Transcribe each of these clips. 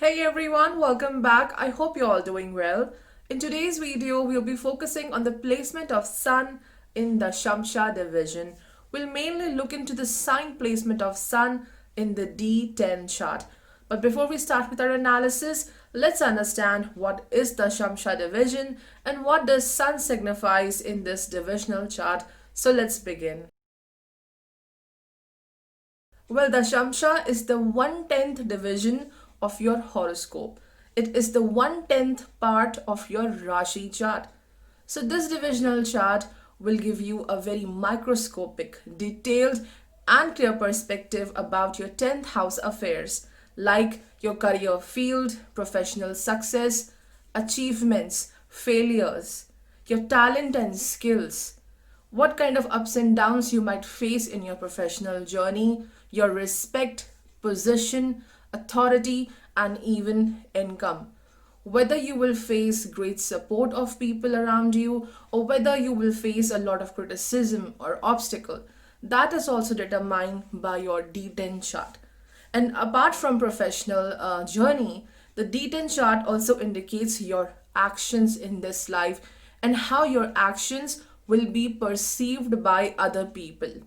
Hey everyone, welcome back. I hope you're all doing well. In today's video, we'll be focusing on the placement of Sun in the Shamsha division. We'll mainly look into the sign placement of Sun in the D10 chart. But before we start with our analysis, let's understand what is the Shamsha division and what does Sun signifies in this divisional chart. So let's begin. Well, the Shamsha is the 1/10th division of your horoscope. It is the 1/10th part of your Rashi chart. So, this divisional chart will give you a very microscopic, detailed, and clear perspective about your 10th house affairs, like your career field, professional success, achievements, failures, your talent and skills, what kind of ups and downs you might face in your professional journey, your respect, position, authority, and even income. Whether you will face great support of people around you or whether you will face a lot of criticism or obstacle, that is also determined by your D10 chart. And apart from professional journey, the D10 chart also indicates your actions in this life and how your actions will be perceived by other people.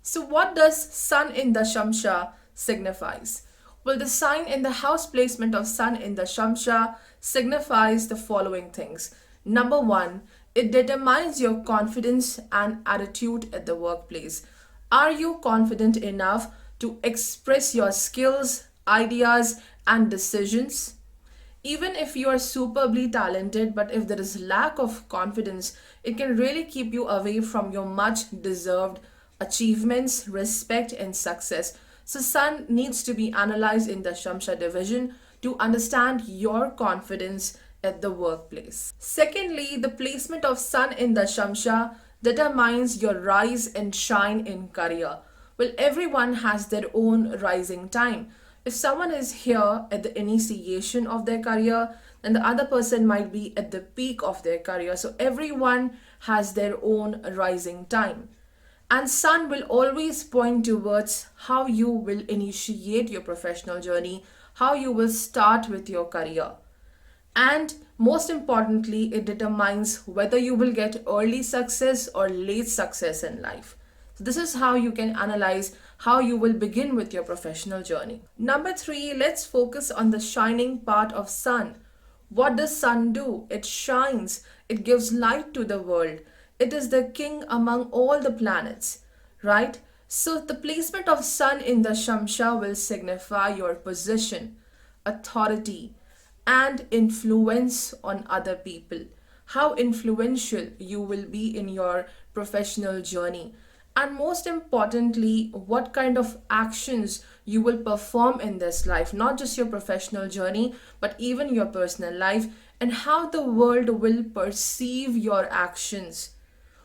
So, what does Sun in the Shamsha signifies? Well, the sign in the house placement of Sun in the Shamsha signifies the following things. Number one, it determines your confidence and attitude at the workplace. Are you confident enough to express your skills, ideas, and decisions? Even if you are superbly talented, but if there is lack of confidence, it can really keep you away from your much deserved achievements, respect, and success. So, Sun needs to be analyzed in the Shamsha division to understand your confidence at the workplace. Secondly, the placement of Sun in the Shamsha determines your rise and shine in career. Well, everyone has their own rising time. If someone is here at the initiation of their career, then the other person might be at the peak of their career. So everyone has their own rising time. And Sun will always point towards how you will initiate your professional journey, how you will start with your career. And most importantly, it determines whether you will get early success or late success in life. So, this is how you can analyze how you will begin with your professional journey. Number three, let's focus on the shining part of Sun. What does Sun do? It shines, it gives light to the world. It is the king among all the planets, right? So, the placement of Sun in the Shamsha will signify your position, authority, and influence on other people. How influential you will be in your professional journey. And most importantly, what kind of actions you will perform in this life, not just your professional journey, but even your personal life, and how the world will perceive your actions,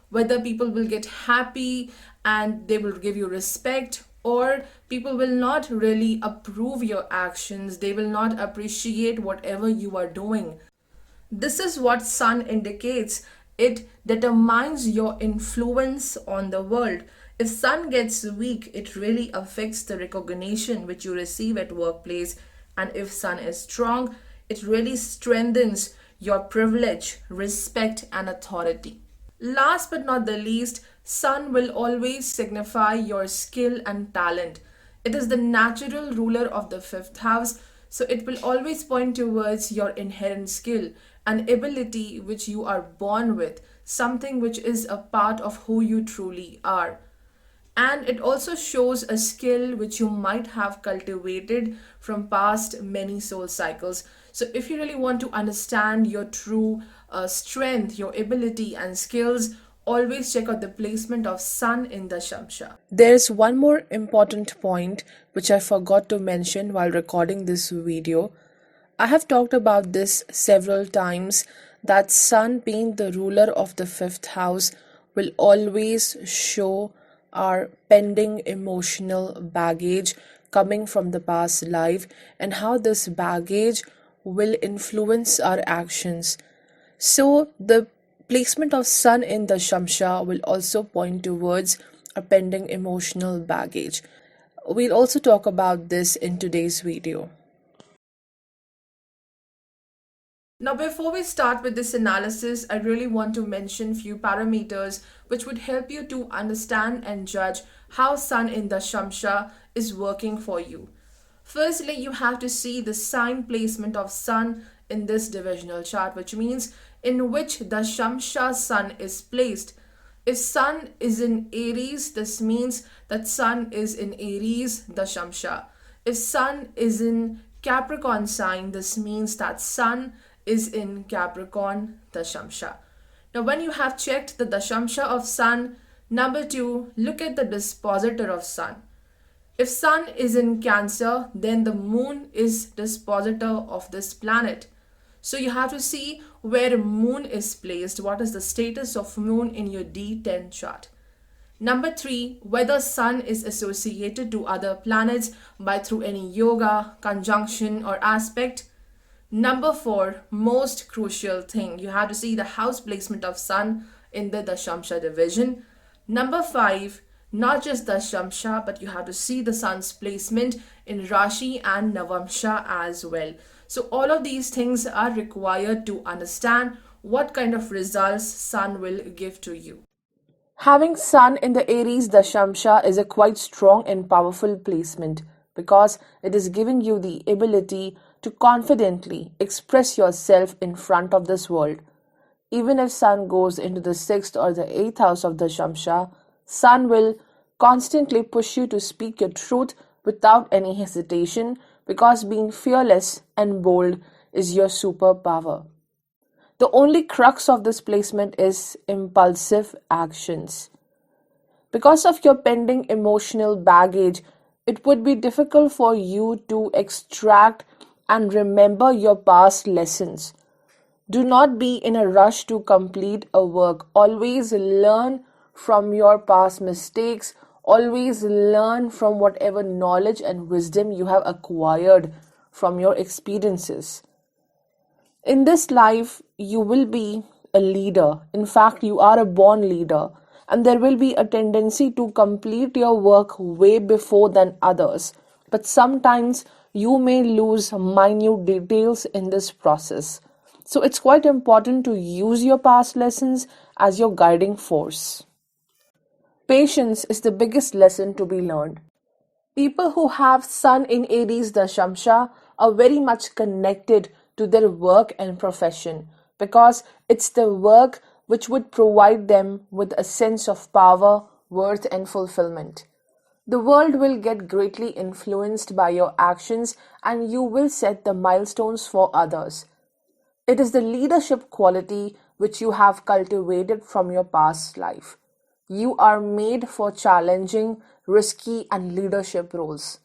whether people will get happy and they will give you respect, or people will not really approve your actions, they will not appreciate whatever you are doing. This is what Sun indicates. It determines your influence on the world. If Sun gets weak, it really affects the recognition which you receive at workplace. And if Sun is strong, it really strengthens your privilege, respect, and authority. Last but not the least, Sun will always signify your skill and talent. It is the natural ruler of the fifth house, so it will always point towards your inherent skill, an ability which you are born with, something which is a part of who you truly are. And it also shows a skill which you might have cultivated from past many soul cycles. So if you really want to understand your true strength, your ability and skills, always check out the placement of Sun in the Shamsha. There's one more important point which I forgot to mention while recording this video. I have talked about this several times, that Sun, being the ruler of the fifth house, will always show our pending emotional baggage coming from the past life and how this baggage will influence our actions. So, the placement of Sun in the Shamsha will also point towards a pending emotional baggage. We'll also talk about this in today's video. Now, before we start with this analysis, I really want to mention few parameters which would help you to understand and judge how Sun in the Shamsha is working for you. Firstly, you have to see the sign placement of Sun in this divisional chart, which means in which the Shamsha Sun is placed. If Sun is in Aries, this means that Sun is in Aries, the Shamsha. If Sun is in Capricorn sign, this means that Sun is in Capricorn, the Shamsha. Now, when you have checked the Dashamsha of Sun, number two, look at the dispositor of Sun. If Sun is in Cancer, then the Moon is dispositor of this planet. So you have to see where Moon is placed. What is the status of Moon in your D10 chart? Number three, whether Sun is associated to other planets by through any yoga, conjunction, or aspect. Number four, most crucial thing, you have to see the house placement of Sun in the Dashamsha division. Number five, not just Dashamsha, but you have to see the Sun's placement in Rashi and Navamsha as well. So all of these things are required to understand what kind of results Sun will give to you. Having Sun in the Aries Dashamsha is a quite strong and powerful placement because it is giving you the ability to confidently express yourself in front of this world. Even if Sun goes into the 6th or the 8th house of the Shamsha, Sun will constantly push you to speak your truth without any hesitation because being fearless and bold is your superpower. The only crux of this placement is impulsive actions. Because of your pending emotional baggage, it would be difficult for you to extract and remember your past lessons. Do not be in a rush to complete a work. Always learn from your past mistakes. Always learn from whatever knowledge and wisdom you have acquired from your experiences. In this life, you will be a leader. In fact, you are a born leader. And there will be a tendency to complete your work way before than others. But sometimes you may lose minute details in this process. So it's quite important to use your past lessons as your guiding force. Patience is the biggest lesson to be learned. People who have Sun in Aries Dashamsha are very much connected to their work and profession because it's the work which would provide them with a sense of power, worth, and fulfillment. The world will get greatly influenced by your actions and you will set the milestones for others. It is the leadership quality which you have cultivated from your past life. You are made for challenging, risky, and leadership roles.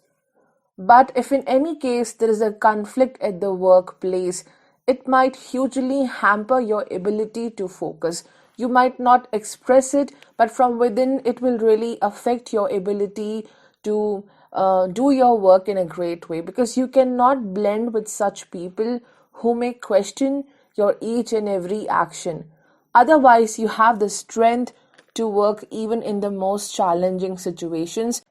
But if in any case there is a conflict at the workplace, it might hugely hamper your ability to focus. You might not express it, but from within it will really affect your ability to do your work in a great way because you cannot blend with such people who may question your each and every action. Otherwise, you have the strength to work even in the most challenging situations.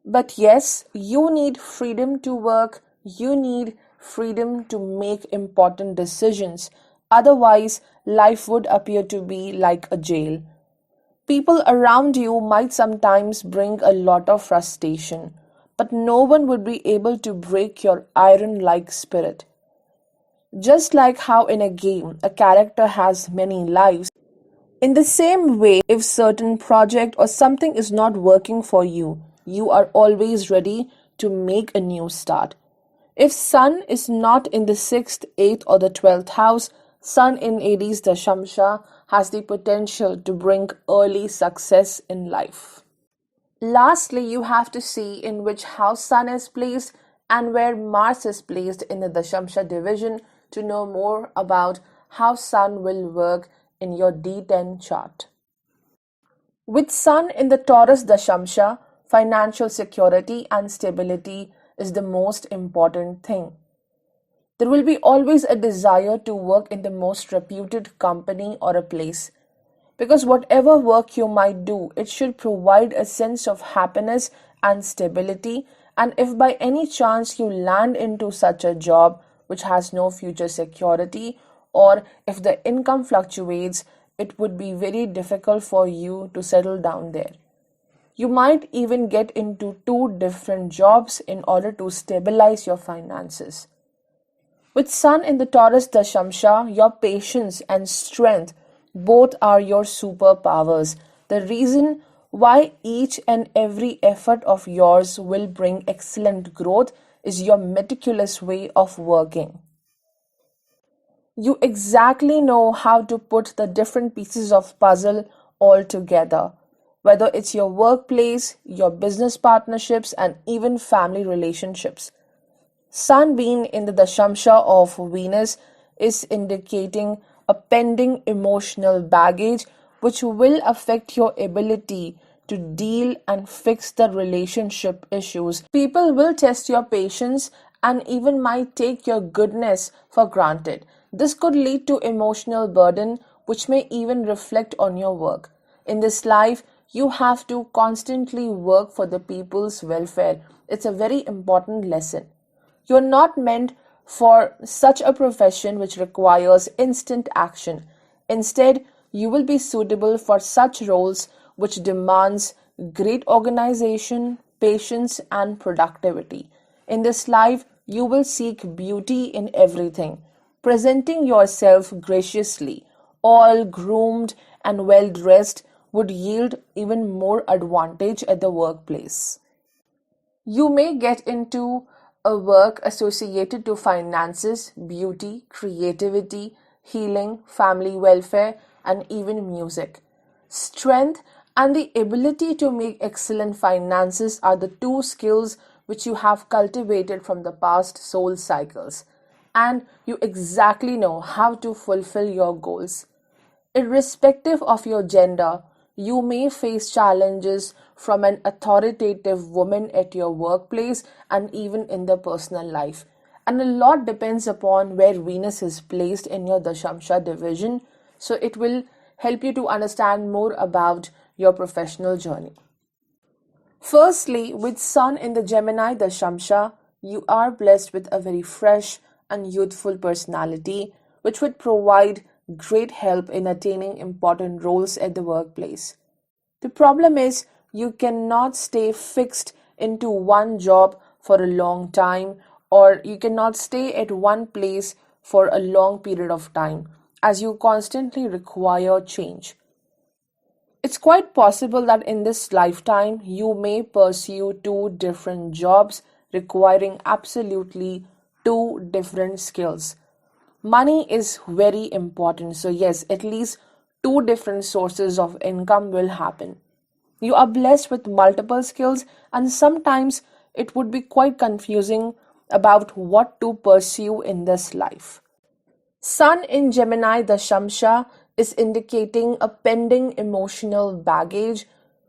But yes, you need freedom to work, you need freedom to make important decisions. Otherwise, life would appear to be like a jail. People around you might sometimes bring a lot of frustration, but no one would be able to break your iron like spirit. Just like how in a game a character has many lives, in the same way, if certain project or something is not working for you, you are always ready to make a new start. If Sun is not in the 6th, 8th or the 12th house, Sun in Aries Dashamsha has the potential to bring early success in life. Lastly, you have to see in which house Sun is placed and where Mars is placed in the Dashamsha division to know more about how Sun will work in your D10 chart. With Sun in the Taurus Dashamsha, financial security and stability is the most important thing. There will be always a desire to work in the most reputed company or a place. Because whatever work you might do, it should provide a sense of happiness and stability. And if by any chance you land into such a job which has no future security, or if the income fluctuates, it would be very difficult for you to settle down there. You might even get into two different jobs in order to stabilize your finances. With Sun in the Taurus Dashamsha, your patience and strength both are your superpowers. The reason why each and every effort of yours will bring excellent growth is your meticulous way of working. You exactly know how to put the different pieces of puzzle all together, whether it's your workplace, your business partnerships, and even family relationships. Sun being in the Dashamsha of Venus is indicating a pending emotional baggage which will affect your ability to deal and fix the relationship issues. People will test your patience and even might take your goodness for granted. This could lead to emotional burden which may even reflect on your work. In this life, you have to constantly work for the people's welfare. It's a very important lesson. You're not meant for such a profession which requires instant action. Instead, you will be suitable for such roles which demands great organization, patience and productivity. In this life, you will seek beauty in everything, presenting yourself graciously, all groomed and well dressed would yield even more advantage at the workplace. You may get into a work associated to finances, beauty, creativity, healing, family welfare, and even music. Strength and the ability to make excellent finances are the two skills which you have cultivated from the past soul cycles, and you exactly know how to fulfill your goals. Irrespective of your gender, you may face challenges from an authoritative woman at your workplace and even in the personal life. And a lot depends upon where Venus is placed in your Dashamsha division, so it will help you to understand more about your professional journey. Firstly, with Sun in the Gemini Dashamsha, you are blessed with a very fresh and youthful personality, which would provide great help in attaining important roles at the workplace. The problem is you cannot stay fixed into one job for a long time, or you cannot stay at one place for a long period of time, as you constantly require change. It's quite possible that in this lifetime you may pursue two different jobs requiring absolutely two different skills. Money is very important, so yes, at least two different sources of income will happen. You are blessed with multiple skills, and sometimes it would be quite confusing about what to pursue in this life. Sun in Gemini Dashamsha is indicating a pending emotional baggage,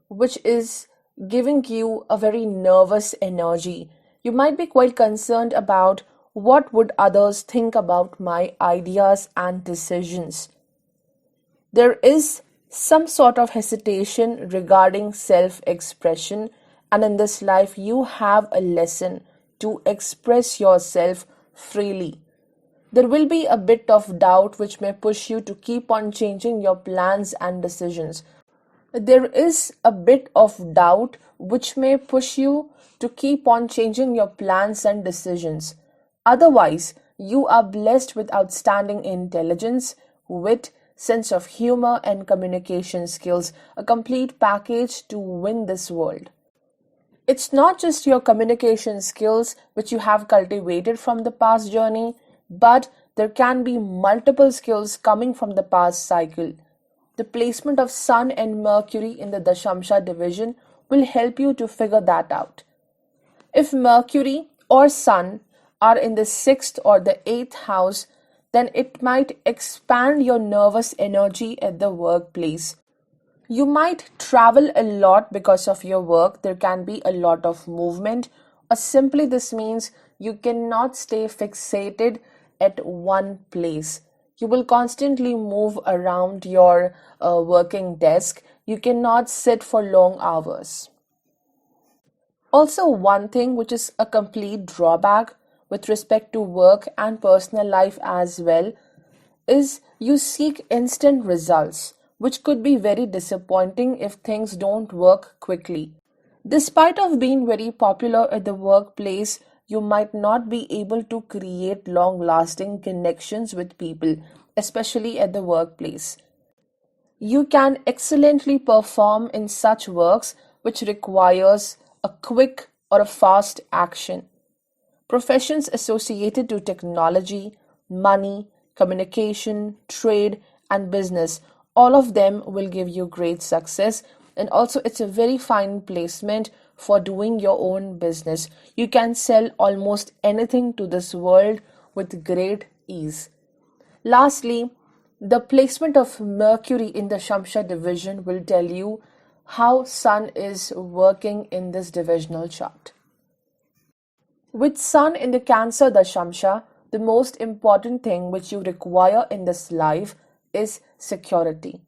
which is giving you a very nervous energy. You might be quite concerned about what would others think about my ideas and decisions. There is some sort of hesitation regarding self expression, and in this life, you have a lesson to express yourself freely. There will be a bit of doubt which may push you to keep on changing your plans and decisions. There is a bit of doubt which may push you to keep on changing your plans and decisions. Otherwise, you are blessed with outstanding intelligence, wit, sense of humor, and communication skills, a complete package to win this world. It's not just your communication skills which you have cultivated from the past journey, but there can be multiple skills coming from the past cycle. The placement of Sun and Mercury in the Dashamsha division will help you to figure that out. If Mercury or Sun are in the sixth or the eighth house, then it might expand your nervous energy at the workplace. You might travel a lot because of your work. There can be a lot of movement, or simply this means you cannot stay fixated at one place. You will constantly move around your working desk. You cannot sit for long hours. Also, one thing which is a complete drawback with respect to work and personal life as well is you seek instant results, which could be very disappointing if things don't work quickly. Despite of being very popular at the workplace, you might not be able to create long-lasting connections with people, especially at the workplace. You can excellently perform in such works which requires a quick or a fast action. Professions associated to technology, money, communication, trade, and business, all of them will give you great success. And also, it's a very fine placement for doing your own business. You can sell almost anything to this world with great ease. Lastly, the placement of Mercury in the Shamsha division will tell you how Sun is working in this divisional chart. With Sun in the Cancer Dashamsha, the most important thing which you require in this life is security.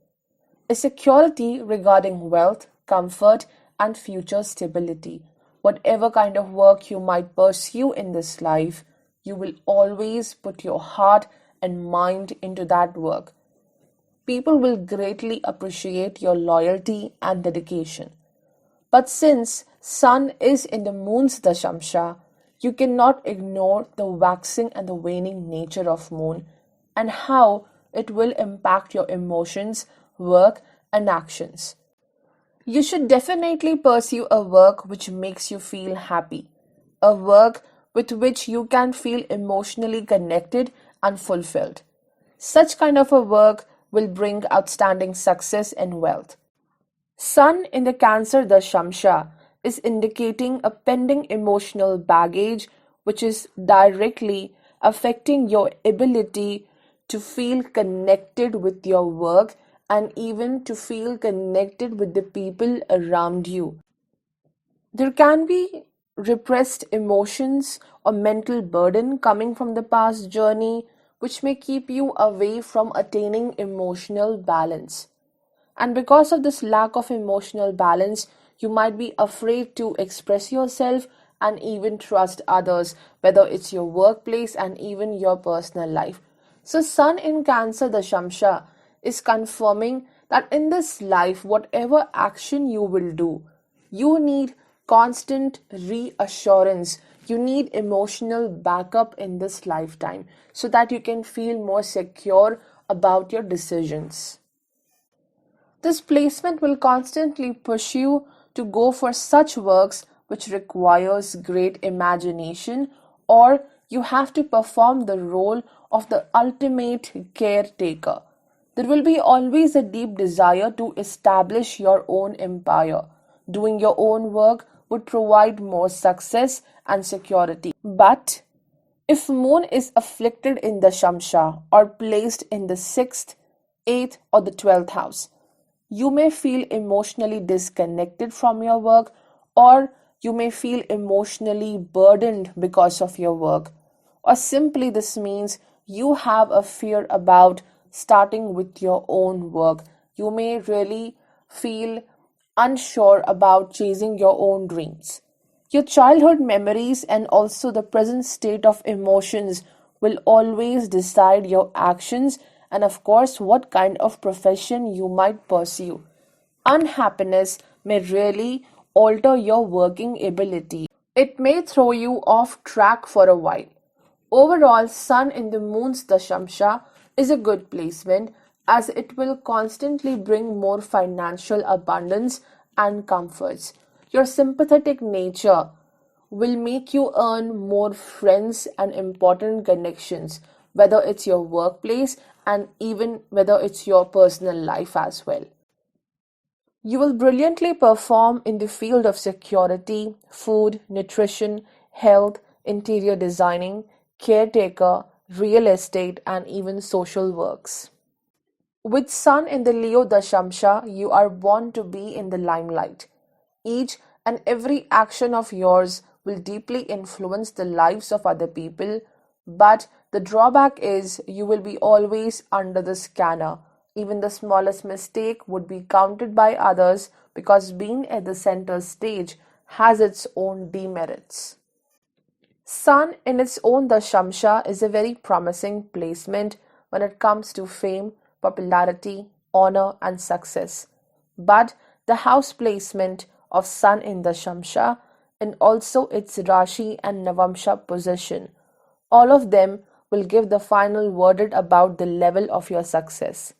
A security regarding wealth, comfort, and future stability. Whatever kind of work you might pursue in this life, you will always put your heart and mind into that work. People will greatly appreciate your loyalty and dedication. But since Sun is in the Moon's Dashamsha, you cannot ignore the waxing and the waning nature of Moon and how it will impact your emotions, work, and actions. You should definitely pursue a work which makes you feel happy, a work with which you can feel emotionally connected and fulfilled. Such kind of a work will bring outstanding success and wealth. Sun in the Cancer Dashamsha is indicating a pending emotional baggage which is directly affecting your ability to feel connected with your work and even to feel connected with the people around you. There can be repressed emotions or mental burden coming from the past journey which may keep you away from attaining emotional balance. And because of this lack of emotional balance, you might be afraid to express yourself and even trust others, whether it's your workplace and even your personal life. So, Sun in Cancer Dashamsha is confirming that in this life, whatever action you will do, you need constant reassurance. You need emotional backup in this lifetime so that you can feel more secure about your decisions. This placement will constantly push you to go for such works which requires great imagination, or you have to perform the role of the ultimate caretaker. There will be always a deep desire to establish your own empire. Doing your own work would provide more success and security. But if Moon is afflicted in the Shamsha or placed in the 6th, 8th, or the 12th house, you may feel emotionally disconnected from your work, or you may feel emotionally burdened because of your work. Or simply, this means you have a fear about starting with your own work. You may really feel unsure about chasing your own dreams. Your childhood memories and also the present state of emotions will always decide your actions and, of course, what kind of profession you might pursue. Unhappiness may really alter your working ability. It may throw you off track for a while. Overall, Sun in the Moon's Dashamsha is a good placement as it will constantly bring more financial abundance and comforts. Your sympathetic nature will make you earn more friends and important connections, whether it's your workplace and even whether it's your personal life as well. You will brilliantly perform in the field of security, food, nutrition, health, interior designing, caretaker, real estate, and even social works. With Sun in the Leo Dashamsha, you are born to be in the limelight. Each and every action of yours will deeply influence the lives of other people, but the drawback is you will be always under the scanner. Even the smallest mistake would be counted by others because being at the center stage, has its own demerits. Sun in its own Dashamsha is a very promising placement when it comes to fame, popularity, honor, and success. But the house placement of Sun in Dashamsha and also its Rashi and Navamsha position, all of them will give the final verdict about the level of your success.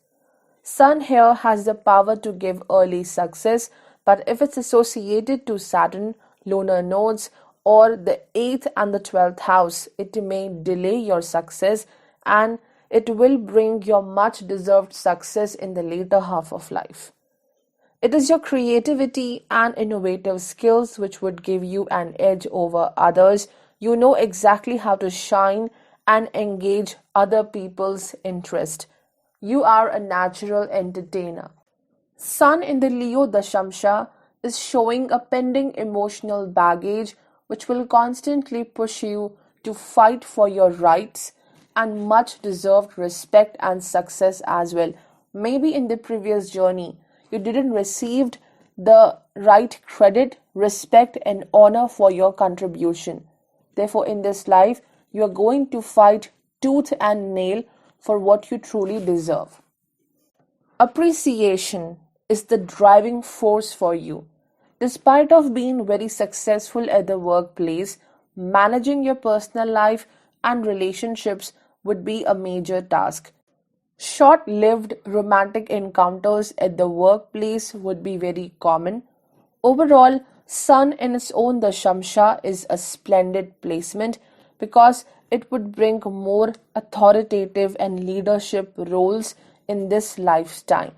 Sun here has the power to give early success, but if it's associated to Saturn, lunar nodes, or the 8th and the 12th house, it may delay your success and it will bring your much deserved success in the later half of life. It is your creativity and innovative skills which would give you an edge over others. You know exactly how to shine and engage other people's interest. You are a natural entertainer. Sun in the Leo Dashamsha is showing a pending emotional baggage which will constantly push you to fight for your rights and much deserved respect and success as well. Maybe in the previous journey you didn't receive the right credit, respect, and honor for your contribution. Therefore, in this life, you are going to fight tooth and nail for what you truly deserve. Appreciation is the driving force for you. Despite of being very successful at the workplace, managing your personal life and relationships would be a major task. Short-lived romantic encounters at the workplace would be very common. Overall, Sun in its own Dashamsha is a splendid placement because it would bring more authoritative and leadership roles in this lifetime.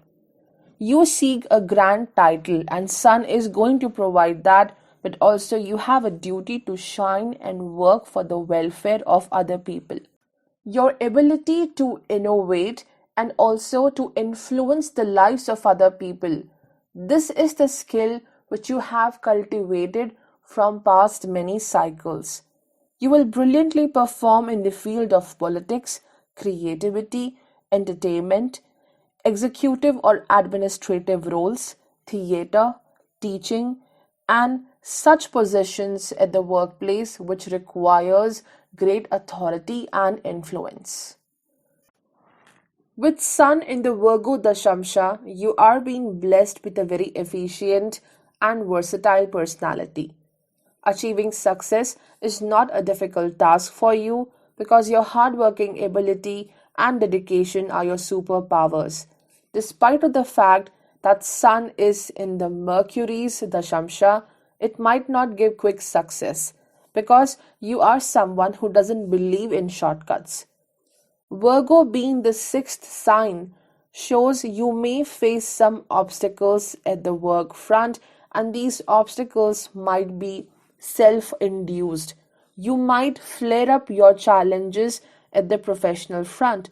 You seek a grand title, and Sun is going to provide that, but also you have a duty to shine and work for the welfare of other people. Your ability to innovate and also to influence the lives of other people. This is the skill which you have cultivated from past many cycles. You will brilliantly perform in the field of politics, creativity, entertainment, executive or administrative roles, theater, teaching, and such positions at the workplace which requires great authority and influence. With Sun in the Virgo Dashamsha, you are being blessed with a very efficient and versatile personality. Achieving success is not a difficult task for you because your hardworking ability and dedication are your superpowers. Despite of the fact that Sun is in the Mercury's Dashamsha, it might not give quick success because you are someone who doesn't believe in shortcuts. Virgo being the sixth sign shows you may face some obstacles at the work front, and these obstacles might be self induced. You might flare up your challenges at the professional front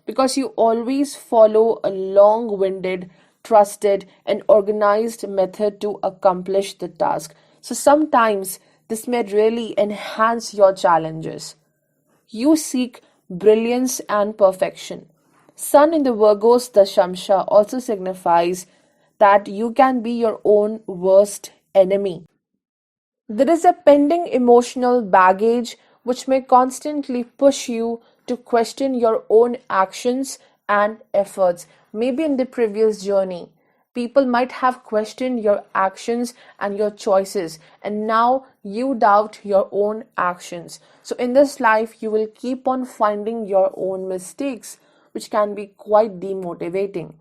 because you always follow a long winded, trusted, and organized method to accomplish the task. So sometimes this may really enhance your challenges. You seek brilliance and perfection. Sun in the Virgo's Dashamsha also signifies that you can be your own worst enemy. There is a pending emotional baggage which may constantly push you to question your own actions and efforts. Maybe in the previous journey, people might have questioned your actions and your choices, and now you doubt your own actions. So, in this life, you will keep on finding your own mistakes, which can be quite demotivating.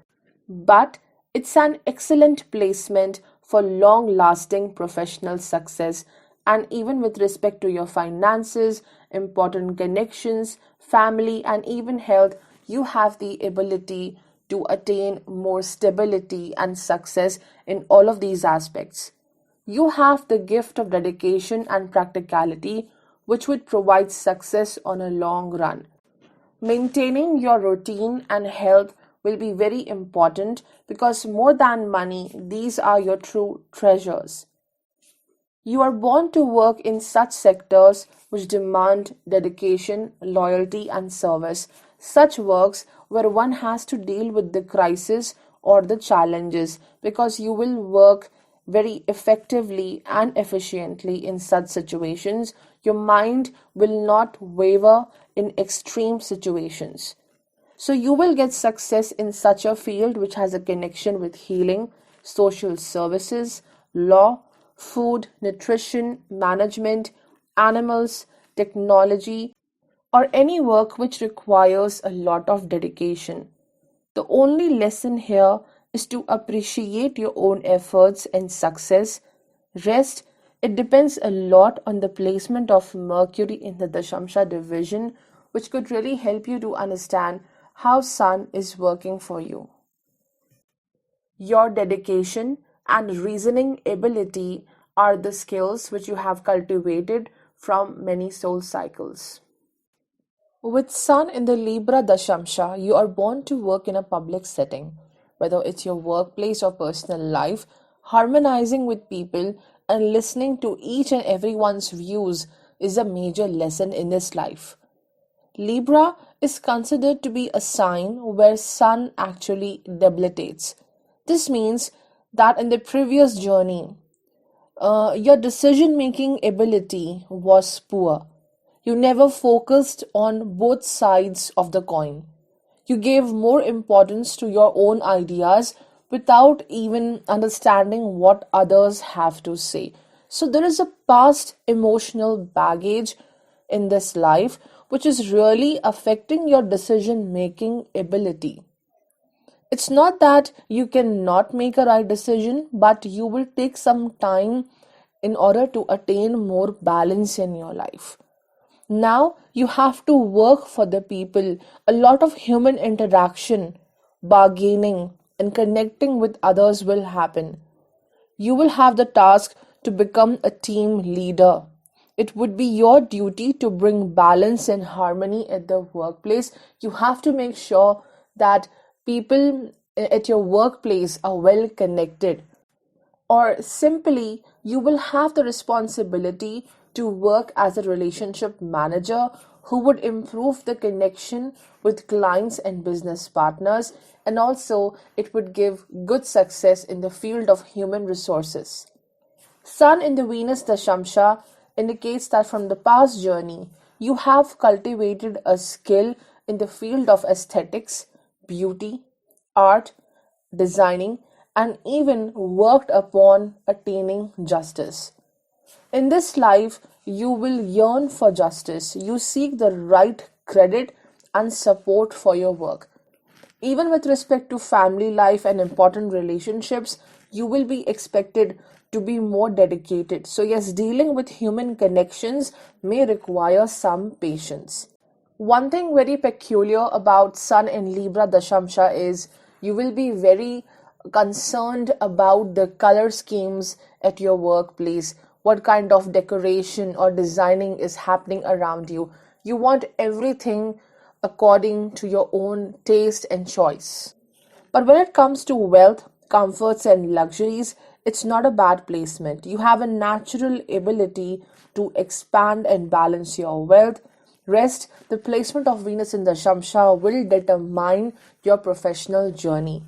But it's an excellent placement for long lasting professional success, and even with respect to your finances, important connections, family, and even health, you have the ability to attain more stability and success in all of these aspects. You have the gift of dedication and practicality, which would provide success on a long run. Maintaining your routine and health will be very important because more than money, these are your true treasures. You are born to work in such sectors which demand dedication, loyalty, and service. Such works where one has to deal with the crisis or the challenges because you will work very effectively and efficiently in such situations, your mind will not waver in extreme situations. So you will get success in such a field which has a connection with healing, social services, law, food, nutrition, management, animals, technology, or any work which requires a lot of dedication. The only lesson here is to appreciate your own efforts and success. Rest, it depends a lot on the placement of Mercury in the Dashamsha division, which could really help you to understand how Sun is working for you. Your dedication and reasoning ability are the skills which you have cultivated from many soul cycles. With Sun in the Libra Dashamsha, you are born to work in a public setting, whether it's your workplace or personal life. Harmonizing with people and listening to each and everyone's views is a major lesson in this life. Libra is considered to be a sign where Sun actually debilitates. This means that in the previous journey, your decision making ability was poor. You never focused on both sides of the coin. You gave more importance to your own ideas without even understanding what others have to say. So, there is a past emotional baggage in this life which is really affecting your decision making ability. It's not that you cannot make a right decision, but you will take some time in order to attain more balance in your life. Now you have to work for the people. A lot of human interaction, bargaining, and connecting with others will happen. You will have the task to become a team leader. It would be your duty to bring balance and harmony at the workplace. You have to make sure that people at your workplace are well connected, or simply you will have the responsibility to work as a relationship manager who would improve the connection with clients and business partners, and also it would give good success in the field of human resources. Sun in the Venus Dashamsha indicates that from the past journey, you have cultivated a skill in the field of aesthetics, beauty, art, designing, and even worked upon attaining justice. In this life, you will yearn for justice. You seek the right credit and support for your work. Even with respect to family life and important relationships, you will be expected to be more dedicated. So, yes, dealing with human connections may require some patience. One thing very peculiar about Sun in Libra Dashamsha is you will be very concerned about the color schemes at your workplace, what kind of decoration or designing is happening around you. You want everything according to your own taste and choice. But when it comes to wealth, comforts, and luxuries, it's not a bad placement. You have a natural ability to expand and balance your wealth. Rest, the placement of Venus in the Shamsha will determine your professional journey.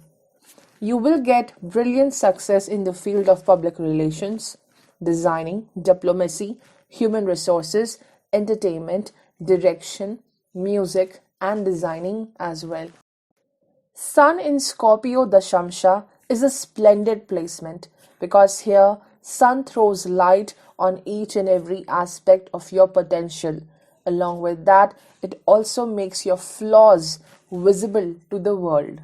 You will get brilliant success in the field of public relations, designing, diplomacy, human resources, entertainment, direction, music, and designing as well. Sun in Scorpio Dashamsha is a splendid placement because here Sun throws light on each and every aspect of your potential. Along with that, it also makes your flaws visible to the world.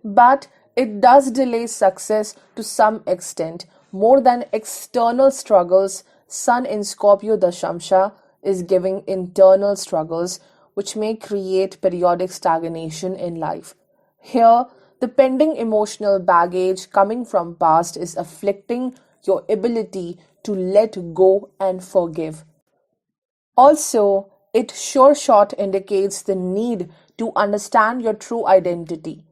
But it does delay success to some extent. More than external struggles, Sun in Scorpio Dashamsha is giving internal struggles which may create periodic stagnation in life. Here, the pending emotional baggage coming from past is afflicting your ability to let go and forgive. Also, it sure shot indicates the need to understand your true identity.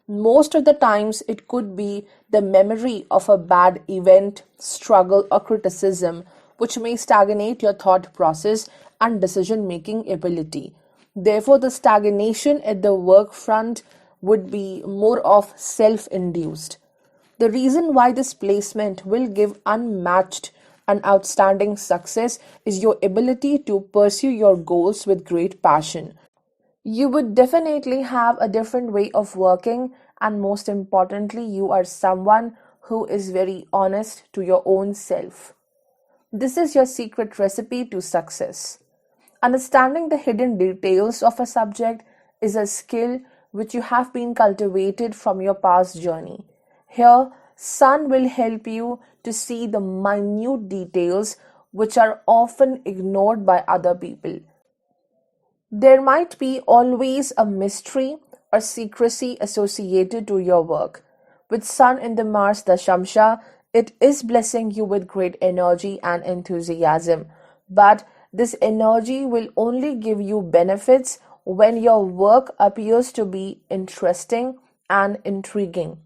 Most of the times, it could be the memory of a bad event, struggle, or criticism, which may stagnate your thought process and decision making ability. Therefore, the stagnation at the work front would be more of self induced. The reason why this placement will give unmatched and outstanding success is your ability to pursue your goals with great passion. You would definitely have a different way of working, and most importantly, you are someone who is very honest to your own self. This is your secret recipe to success. Understanding the hidden details of a subject is a skill which you have been cultivated from your past journey. Here, Sun will help you to see the minute details which are often ignored by other people. There might be always a mystery or secrecy associated to your work. With Sun in the Mars Dashamsha, it is blessing you with great energy and enthusiasm. But this energy will only give you benefits when your work appears to be interesting and intriguing.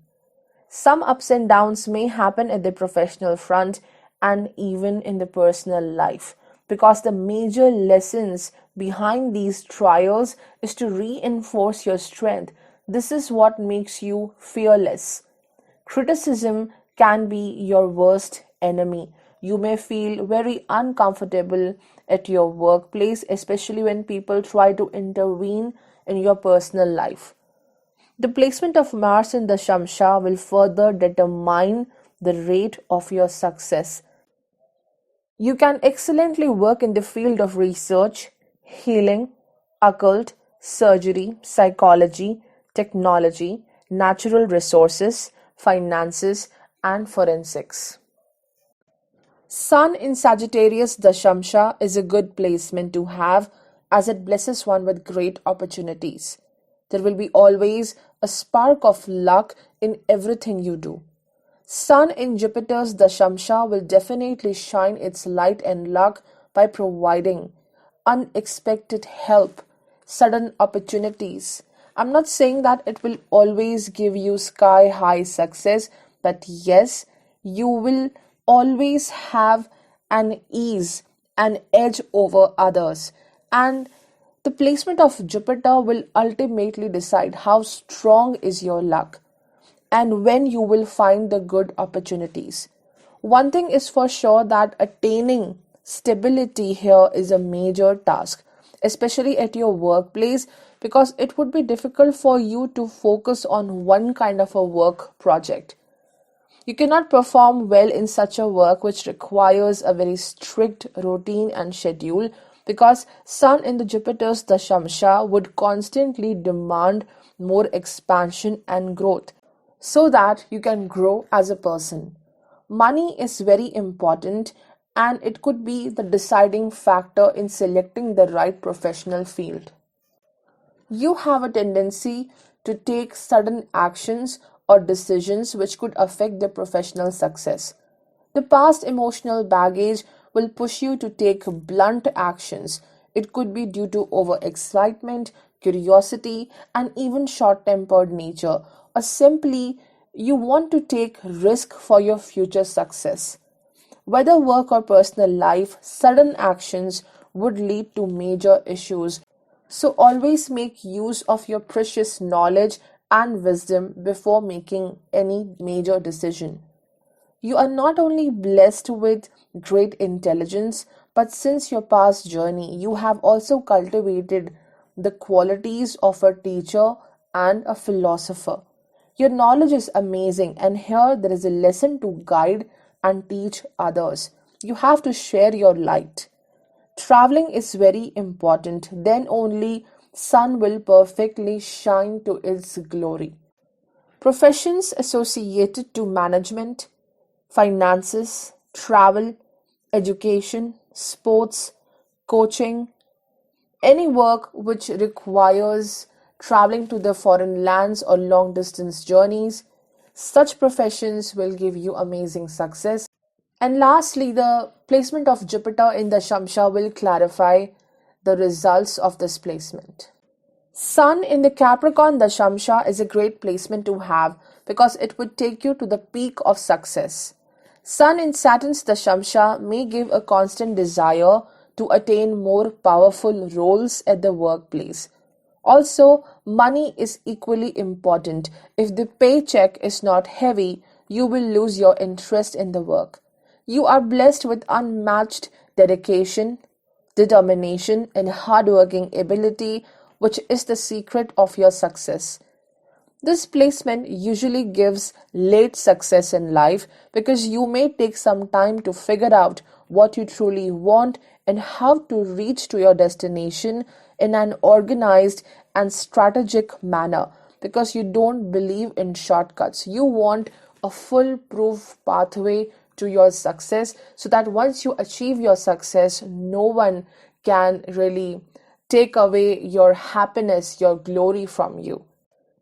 Some ups and downs may happen at the professional front and even in the personal life, because the major lessons behind these trials is to reinforce your strength. This is what makes you fearless. Criticism can be your worst enemy. You may feel very uncomfortable at your workplace, especially when people try to intervene in your personal life. The placement of Mars in the Shamsha will further determine the rate of your success. You can excellently work in the field of research, healing, occult, surgery, psychology, technology, natural resources, finances, and forensics. Sun in Sagittarius Dashamsha is a good placement to have as it blesses one with great opportunities. There will be always a spark of luck in everything you do. Sun in Jupiter's Dashamsha will definitely shine its light and luck by providing unexpected help, sudden opportunities. I'm not saying that it will always give you sky high success, but yes, you will always have an ease, an edge over others. And the placement of Jupiter will ultimately decide how strong is your luck and when you will find the good opportunities. One thing is for sure, that attaining stability here is a major task, especially at your workplace, because it would be difficult for you to focus on one kind of a work project. You cannot perform well in such a work which requires a very strict routine and schedule, because Sun in the Jupiter's Dashamsha would constantly demand more expansion and growth so that you can grow as a person. Money is very important, and it could be the deciding factor in selecting the right professional field. You have a tendency to take sudden actions or decisions which could affect their professional success. The past emotional baggage will push you to take blunt actions. It could be due to overexcitement, curiosity, and even short tempered nature, or simply you want to take risk for your future success. Whether work or personal life, sudden actions would lead to major issues. So always make use of your precious knowledge and wisdom before making any major decision. You are not only blessed with great intelligence, but since your past journey, you have also cultivated the qualities of a teacher and a philosopher. Your knowledge is amazing, and here there is a lesson to guide and teach others. You have to share your light. Traveling is very important, then only sun will perfectly shine to its glory. Professions associated to management, finances, travel, education, sports, coaching, any work which requires traveling to the foreign lands or long distance journeys, such professions will give you amazing success. And lastly, the placement of Jupiter in the Shamsha will clarify the results of this placement. Sun in the Capricorn Dashamsha is a great placement to have because it would take you to the peak of success. Sun in Saturn's Dashamsha may give a constant desire to attain more powerful roles at the workplace. Also, money is equally important. If the paycheck is not heavy, you will lose your interest in the work. You are blessed with unmatched dedication, determination, and hardworking ability, which is the secret of your success. This placement usually gives late success in life because you may take some time to figure out what you truly want and how to reach to your destination in an organized and strategic manner, because you don't believe in shortcuts. You want a foolproof pathway to your success so that once you achieve your success, no one can really take away your happiness, your glory from you.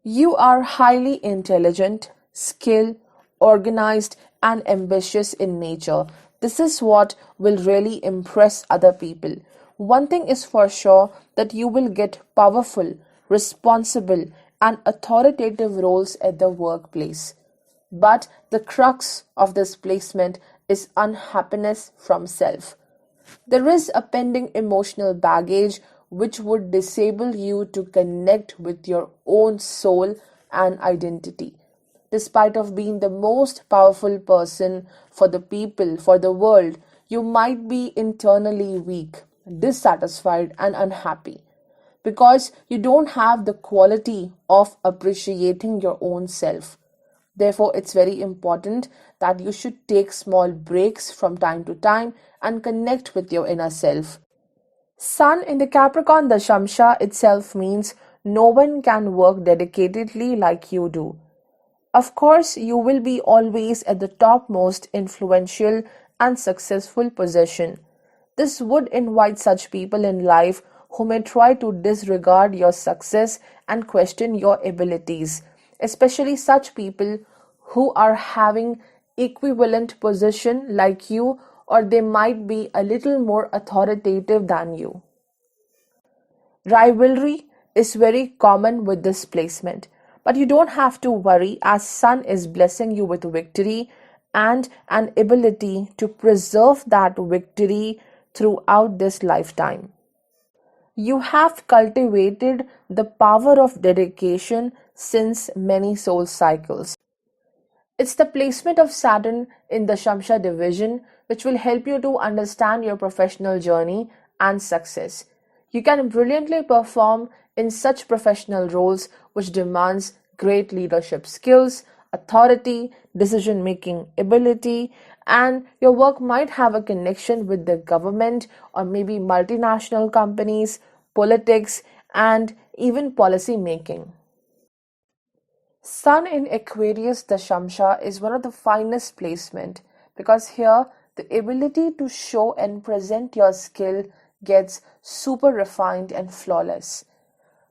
You are highly intelligent, skilled, organized, and ambitious in nature. This is what will really impress other people. One thing is for sure, that you will get powerful, responsible, and authoritative roles at the workplace. But the crux of this placement is unhappiness from self. There is a pending emotional baggage which would disable you to connect with your own soul and identity. Despite of being the most powerful person for the people, for the world, you might be internally weak, dissatisfied, and unhappy because you don't have the quality of appreciating your own self. Therefore, it's very important that you should take small breaks from time to time and connect with your inner self. Sun in the Capricorn Dashamsha itself means no one can work dedicatedly like you do. Of course, you will be always at the topmost influential and successful position. This would invite such people in life who may try to disregard your success and question your abilities, especially such people who are having equivalent position like you, or they might be a little more authoritative than you. Rivalry is very common with this placement, but you don't have to worry as Sun is blessing you with victory and an ability to preserve that victory throughout this lifetime. You have cultivated the power of dedication since many soul cycles. It's the placement of Saturn in the Shamsha division which will help you to understand your professional journey and success. You can brilliantly perform in such professional roles which demands great leadership skills, authority, decision making ability, and your work might have a connection with the government or maybe multinational companies, politics, and even policy making. Sun in Aquarius Dashamsha is one of the finest placement because here the ability to show and present your skill gets super refined and flawless.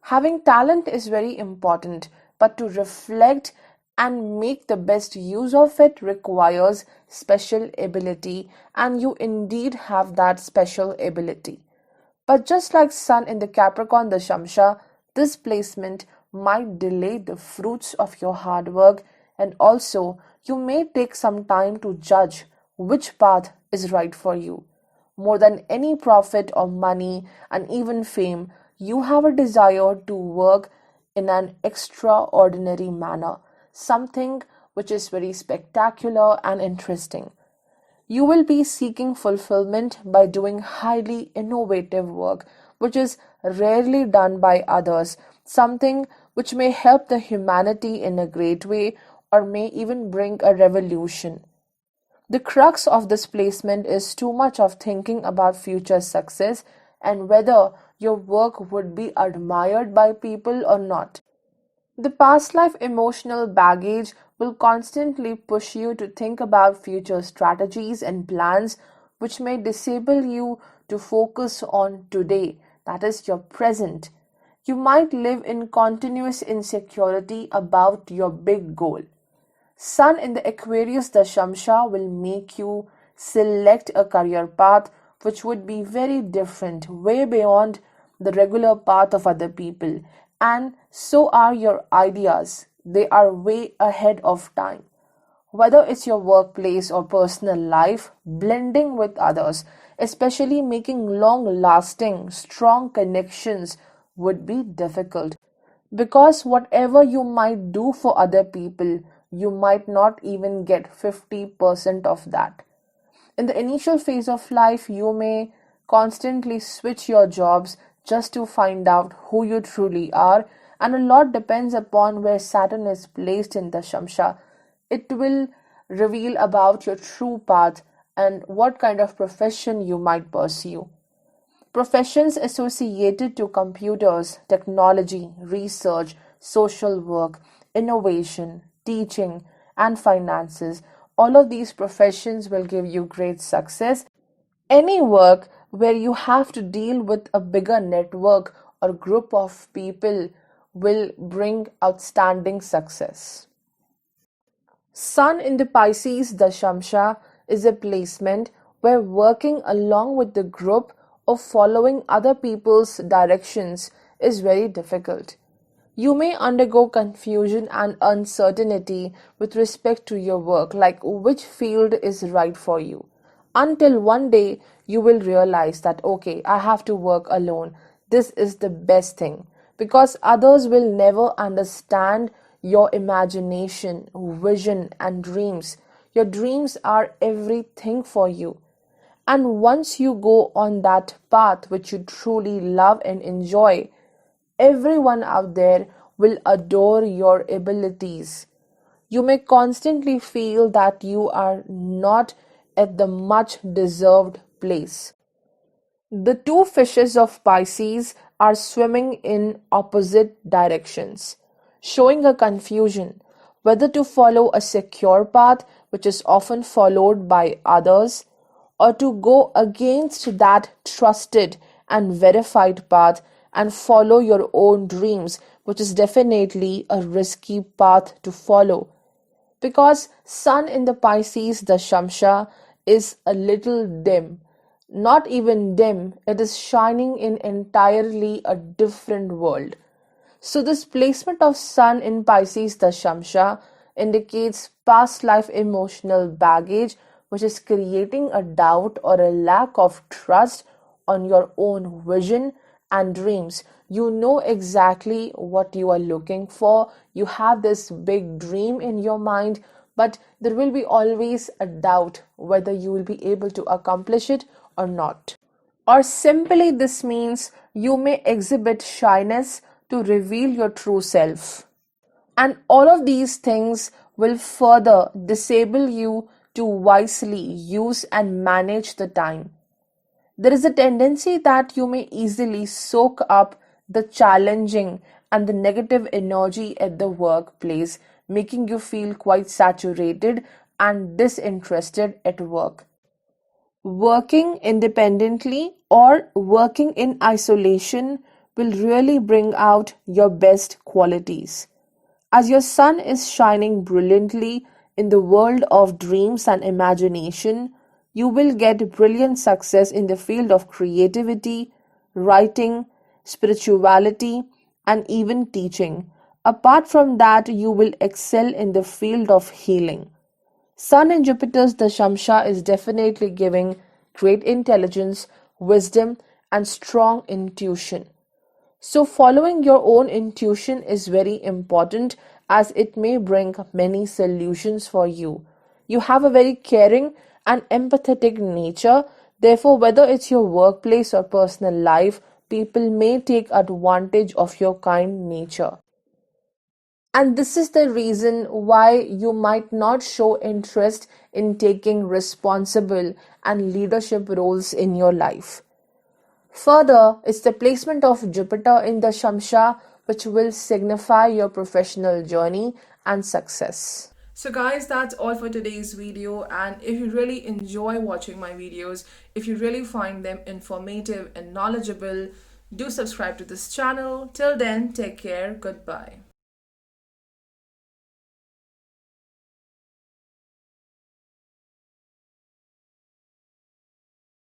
Having talent is very important, but to reflect and make the best use of it requires special ability, and you indeed have that special ability. But just like Sun in the Capricorn Dashamsha, this placement might delay the fruits of your hard work, and also you may take some time to judge which path is right for you. More than any profit or money and even fame, you have a desire to work in an extraordinary manner, something which is very spectacular and interesting. You will be seeking fulfillment by doing highly innovative work, which is rarely done by others, something which may help the humanity in a great way or may even bring a revolution. The crux of this placement is too much of thinking about future success and whether your work would be admired by people or not. The past life emotional baggage will constantly push you to think about future strategies and plans, which may disable you to focus on today, that is, your present. You might live in continuous insecurity about your big goal. Sun in the Aquarius Dashamsha will make you select a career path which would be very different, way beyond the regular path of other people. And so are your ideas. They are way ahead of time. Whether it's your workplace or personal life, blending with others, especially making long lasting, strong connections, would be difficult. Because whatever you might do for other people, you might not even get 50% of that. In the initial phase of life, you may constantly switch your jobs just to find out who you truly are, and a lot depends upon where Saturn is placed in the Shamsha. It will reveal about your true path and what kind of profession you might pursue. Professions associated to computers, technology, research, social work, innovation, teaching, and finances. All of these professions will give you great success. Any work where you have to deal with a bigger network or group of people will bring outstanding success. Sun in the Pisces Dashamsha is a placement where working along with the group or following other people's directions is very difficult. You may undergo confusion and uncertainty with respect to your work, like which field is right for you. Until one day you will realize that, okay, I have to work alone. This is the best thing because others will never understand your imagination, vision, and dreams. Your dreams are everything for you. And once you go on that path which you truly love and enjoy, everyone out there will adore your abilities. You may constantly feel that you are not at the much deserved place. The two fishes of Pisces are swimming in opposite directions, showing a confusion whether to follow a secure path, which is often followed by others, or to go against that trusted and verified path and follow your own dreams, which is definitely a risky path to follow. Because Sun in the Pisces Dashamsha is a little dim. Not even dim, it is shining in entirely a different world. So, this placement of Sun in Pisces Dashamsha indicates past life emotional baggage, which is creating a doubt or a lack of trust on your own vision and dreams. You know exactly what you are looking for. You have this big dream in your mind, but there will be always a doubt whether you will be able to accomplish it or not. Or simply, this means you may exhibit shyness to reveal your true self. And all of these things will further disable you to wisely use and manage the time. There is a tendency that you may easily soak up the challenging and the negative energy at the workplace, making you feel quite saturated and disinterested at work. Working independently or working in isolation will really bring out your best qualities. As your sun is shining brilliantly in the world of dreams and imagination, you will get brilliant success in the field of creativity, writing, spirituality, and even teaching. Apart from that, you will excel in the field of healing. Sun in Jupiter's Dashamsha is definitely giving great intelligence, wisdom, and strong intuition. So, following your own intuition is very important as it may bring many solutions for you. You have a very caring and empathetic nature, therefore, whether it's your workplace or personal life, people may take advantage of your kind nature. And this is the reason why you might not show interest in taking responsible and leadership roles in your life. Further, it's the placement of Jupiter in the Shamsha which will signify your professional journey and success. So guys, that's all for today's video, and if you really enjoy watching my videos, if you really find them informative and knowledgeable, do subscribe to this channel. Till then, take care. Goodbye.